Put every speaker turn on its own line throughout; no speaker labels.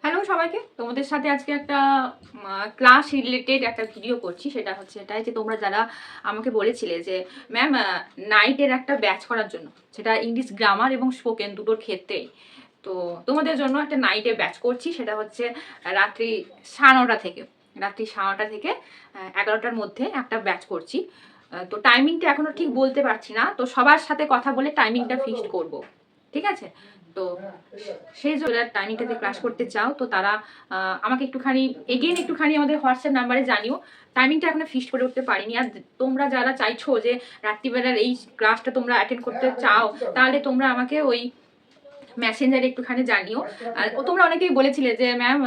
Hello সবাইকে, তোমাদের সাথে আজকে একটা ক্লাস রিলেটেড একটা ভিডিও করছি। সেটা হচ্ছে এটাই যে তোমরা যারা আমাকে বলেছিলে যে ম্যাম নাইটের একটা ব্যাচ করার জন্য, সেটা ইংলিশ গ্রামার এবং স্পোকেন দুটোর ক্ষেত্রেই। তো তোমাদের জন্য একটা নাইটে ব্যাচ করছি। সেটা হচ্ছে রাত্রি 9:30 থেকে রাত্রি 9:30 থেকে 11টার মধ্যে একটা ব্যাচ করছি। তো টাইমিংটা এখনো ঠিক বলতে পারছি না, তো সবার সাথে কথা বলে টাইমিংটা ফিক্সড করব, ঠিক আছে? তো সেই জন্য টাইমিংটাতে ক্লাস করতে চাও তো তারা আমাকে একটুখানি আমাদের হোয়াটসঅ্যাপ নাম্বারে জানিও। টাইমিংটা এখনো ফিক্সড করে উঠতে পারিনি। আর তোমরা যারা চাইছো যে রাত্রিবেলার এই ক্লাসটা তোমরা অ্যাটেন্ড করতে চাও, তাহলে তোমরা আমাকে ওই মেসেঞ্জারে একটুখানি জানিও। আর তোমরা অনেকেই বলেছিলে যে ম্যাম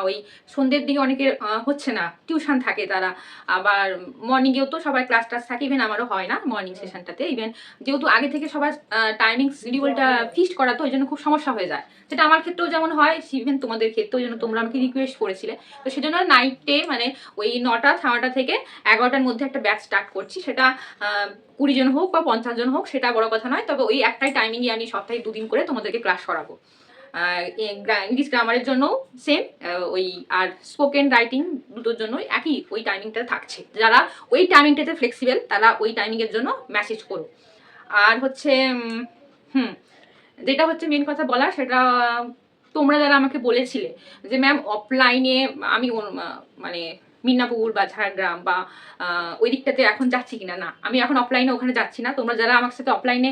ওই সন্ধ্যের দিকে অনেকের হচ্ছে না, টিউশন থাকে তারা, আবার মর্নিংয়েও তো সবার ক্লাস টাস থাকে, ইভেন আমারও হয় না মর্নিং সেশনটাতে। ইভেন যেহেতু আগে থেকে সবার টাইমিং শিডিউলটা ফিক্সড করা, তো ওই জন্য খুব সমস্যা হয়ে যায়। সেটা আমার ক্ষেত্রেও যেমন হয়, ইভেন তোমাদের ক্ষেত্রেও, ওই জন্য তোমরা আমাকে রিকোয়েস্ট করেছিলে। তো সেজন্য নাইটে মানে ওই 9টা থেকে 11টার মধ্যে একটা ব্যাচ স্টার্ট করছি। সেটা 20 জন হোক বা 50 জন হোক, সেটা বড় কথা নয়। তবে ওই একটাই টাইমিংয়ে আমি সপ্তাহে 2 দিন করে তোমাদেরকে ক্লাস করাবো। ইংলিশ গ্রামারের জন্য সেম, ওই আর স্পোকেন রাইটিং দুটোর জন্য একই ওই টাইমিংটা থাকছে। যারা ওই টাইমিংটাতে ফ্লেক্সিবল তারা ওই টাইমিংয়ের জন্য মেসেজ করো। আর হচ্ছে যেটা হচ্ছে মেন কথা বলা, সেটা তোমরা যারা আমাকে বলেছিলে যে ম্যাম অফলাইনে আমি মানে মিদনাপুর বা ঝাড়গ্রাম বা ওই দিকটাতে এখন যাচ্ছি কিনা, না আমি এখন অফলাইনে ওখানে যাচ্ছি না। তোমরা যারা আমার সাথে অফলাইনে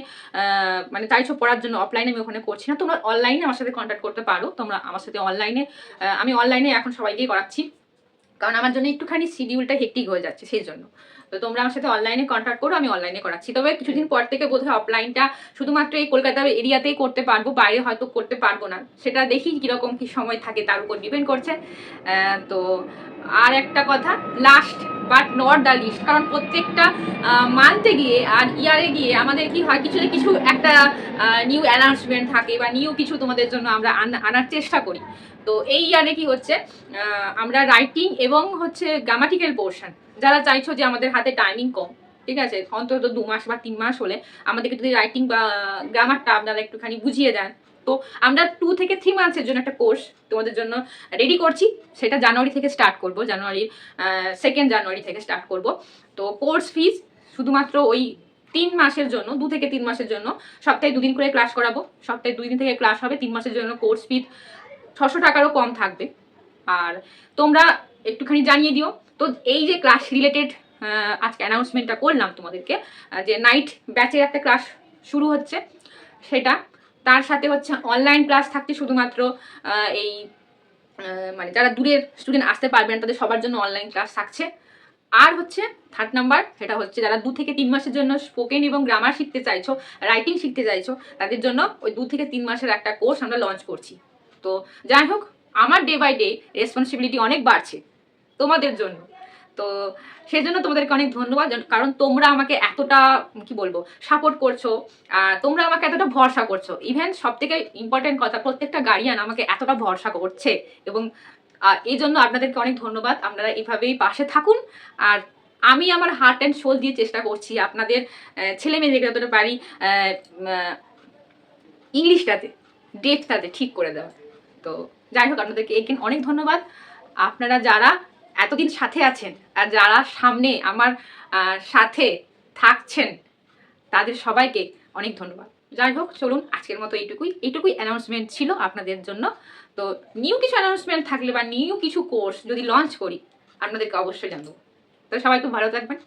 মানে চাইছো পড়ার জন্য, অফলাইনে আমি ওখানে করছি না। তোমরা অনলাইনে আমার সাথে কন্ট্যাক্ট করতে পারো। তোমরা আমার সাথে অনলাইনে, আমি অনলাইনে এখন সবাইকেই করাচ্ছি, কারণ আমার জন্য একটুখানি শিডিউলটা হেক্টিক হয়ে যাচ্ছে সেই জন্য। তো তোমরা আমার সাথে অনলাইনে কন্ট্যাক্ট করো, আমি অনলাইনে করাচ্ছি। তবে কিছুদিন পর থেকে বোধহয় অফলাইনটা শুধুমাত্র এই কলকাতার এরিয়াতেই করতে পারবো, বাইরে হয়তো করতে পারবো না। সেটা দেখি কীরকম কী সময় থাকে, তার উপর ডিপেন্ড করছে। তো আর একটা কথা, last but not the least, কারণ প্রত্যেকটা মান্থে গিয়ে আর ইয়ারে গিয়ে আমাদের কি হয়, কিছু না কিছু একটা নিউ অ্যানাউন্সমেন্ট থাকে বা নিউ কিছু তোমাদের জন্য আমরা আনার চেষ্টা করি। তো এই ইয়ারে কি হচ্ছে, আমরা রাইটিং এবং হচ্ছে গ্রামাটিক্যাল পোর্শন, যারা চাইছো যে আমাদের হাতে টাইমিং কম, ঠিক আছে, অন্তত 2 মাস বা 3 মাস হলে আমাদেরকে যদি রাইটিং বা গ্রামারটা আপনারা একটুখানি বুঝিয়ে দেন, তো আমরা 2 থেকে 3 মান্থসের জন্য একটা কোর্স তোমাদের জন্য রেডি করছি। সেটা জানুয়ারি থেকে স্টার্ট করব, জানুয়ারির 2nd জানুয়ারি থেকে স্টার্ট করব। তো কোর্স ফিস শুধুমাত্র ওই 3 মাসের জন্য, 2 থেকে 3 মাসের জন্য সপ্তাহে 2 দিন করে ক্লাস করাবো। সপ্তাহে 2 দিন থেকে ক্লাস হবে। 3 মাসের জন্য কোর্স ফি 600 টাকারও কম থাকবে। আর তোমরা একটুখানি জানিয়ে দিও। তো এই যে ক্লাস রিলেটেড আজকে অ্যানাউন্সমেন্টটা করলাম তোমাদেরকে, যে নাইট ব্যাচের একটা ক্লাস শুরু হচ্ছে, সেটা তার সাথে হচ্ছে অনলাইন ক্লাস থাকছে শুধুমাত্র এই মানে যারা দূরের স্টুডেন্ট আসতে পারবেন তাদের সবার জন্য অনলাইন ক্লাস থাকছে। আর হচ্ছে 3rd নাম্বার, সেটা হচ্ছে যারা 2 থেকে 3 মাসের জন্য স্পোকেন এবং গ্রামার শিখতে চাইছো, রাইটিং শিখতে চাইছো, তাদের জন্য ওই 2 থেকে 3 মাসের একটা কোর্স আমরা লঞ্চ করছি। তো যাই হোক, আমার ডে বাই ডে রেসপন্সিবিলিটি অনেক বাড়ছে তোমাদের জন্য। তো সেই জন্য তোমাদেরকে অনেক ধন্যবাদ, কারণ তোমরা আমাকে এতটা কি বলবো সাপোর্ট করছো, আর তোমরা আমাকে এতটা ভরসা করছো। ইভেন সব থেকে ইম্পর্টেন্ট কথা, প্রত্যেকটা গার্ডিয়ান আমাকে এতটা ভরসা করছে, এবং এই জন্য আপনাদেরকে অনেক ধন্যবাদ। আপনারা এইভাবেই পাশে থাকুন। আর আমি আমার হার্ট অ্যান্ড সোল দিয়ে চেষ্টা করছি আপনাদের ছেলে মেয়েদের যতটা পারি ইংলিশটাতে ডেপটাতে ঠিক করে দেওয়া। তো যাই হোক, আপনাদেরকে এগেন অনেক ধন্যবাদ। আপনারা যারা এতদিন সাথে আছেন আর যারা সামনে আমার সাথে থাকছেন, তাদের সবাইকে অনেক ধন্যবাদ। যাই হোক, চলুন আজকের মতো এইটুকুই অ্যানাউন্সমেন্ট ছিল আপনাদের জন্য। তো নিউ কিছু অ্যানাউন্সমেন্ট থাকলে বা নিউ কিছু কোর্স যদি লঞ্চ করি, আপনাদেরকে অবশ্যই জানাবো। তো সবাই খুব ভালো থাকবেন।